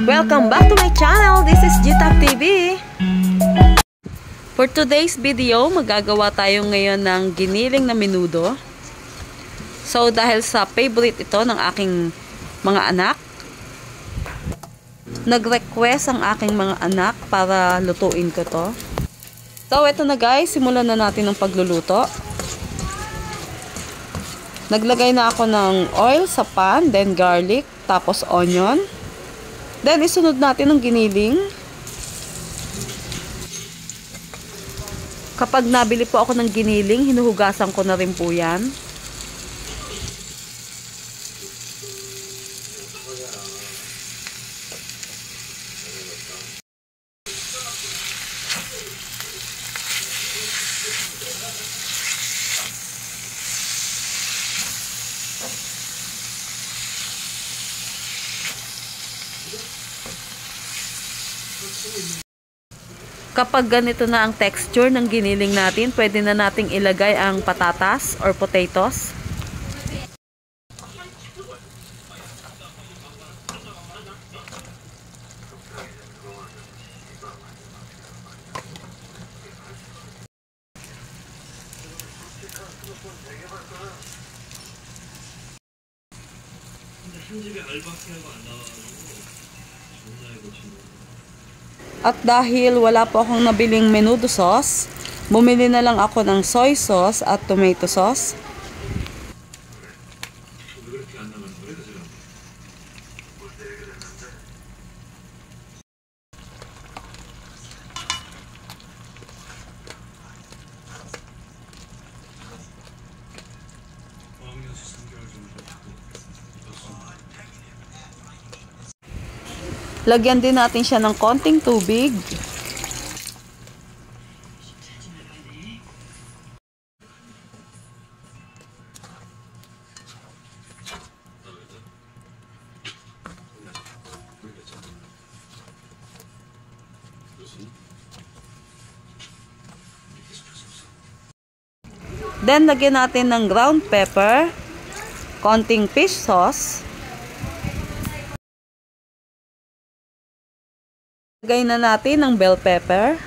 Welcome back to my channel. This is GTAC TV. For today's video, magagawa tayo ngayon ng giniling na menudo. So dahil sa favorite ito ng aking mga anak, nag-request ang aking mga anak para lutuin ko to. So eto na guys, simulan na natin ang pagluluto. Naglagay na ako ng oil sa pan, then garlic, tapos onion. Then, isunod natin ang giniling. Kapag nabili po ako ng giniling, hinuhugasan ko na rin po yan. Kapag ganito na ang texture ng giniling natin, pwede na nating ilagay ang patatas or potatoes. At dahil wala po akong nabiling menudo sauce, bumili na lang ako ng soy sauce at tomato sauce. Lagyan din natin siya ng konting tubig. Then, lagyan natin ng ground pepper, konting fish sauce. Lagay na natin ng bell pepper.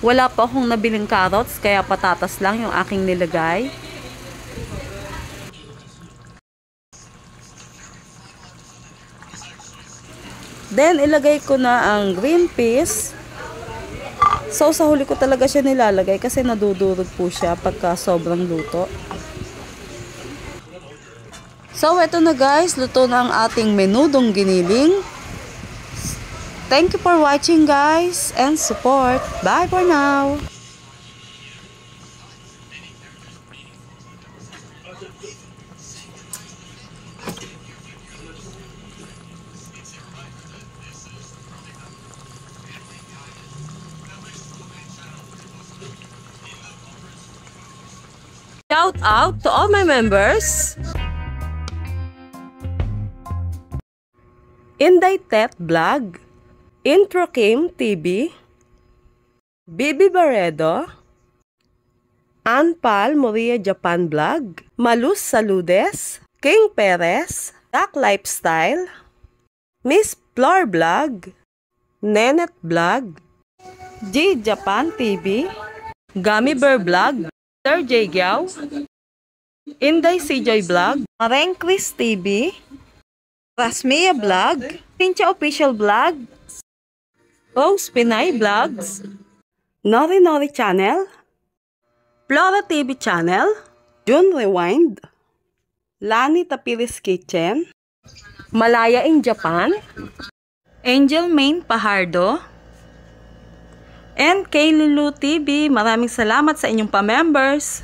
Wala pa akong nabiling carrots, kaya patatas lang yung aking nilagay. Then, ilagay ko na ang green peas. So, sa huli ko talaga siya nilalagay kasi nadudurog po siya pagka sobrang luto. So, eto na guys. Luto na ang ating menudong giniling. Thank you for watching guys and support. Bye for now. Shout out to all my members. Inday Tet Vlog, Intro Kim TV, Bibi Barredo, Anpal Moria Japan Vlog, Malus Saludes, King Perez, Duck Lifestyle, Miss Flor Vlog, Nenet Vlog, G Japan TV, Gummy Bear Vlog, Sir J. Giao, Inday CJ Vlog, Mareng Chris TV, Rasmia Vlog, Pincha Official Vlog, Rose Pinay Vlogs, Nori Nori Channel, Flora TV Channel, June Rewind, Lani Tapiris Kitchen, Malaya in Japan, Angel Main Pahardo, and kay Lulu TV. Maraming salamat sa inyong pa-members.